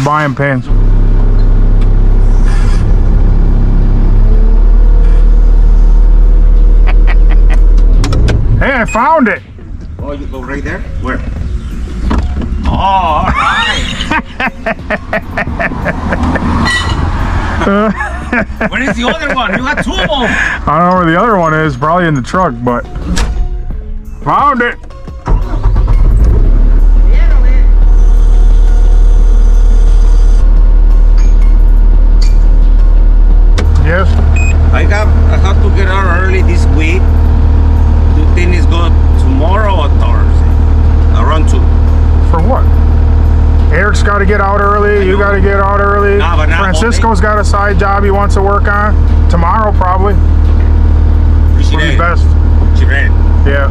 buying pins. Hey, I found it. Oh, you go right there? Where? Oh, all right. Where is the other one? You got two of them. I don't know where the other one is. Probably in the truck, but found it. Yes. I have to get out early this week. The thing is go tomorrow or Thursday. Around 2. For what? Eric's got to get out early. You got to get out early. Nah, but not Francisco's got a side job he wants to work on. Tomorrow, probably. Would be best. She ran. Yeah.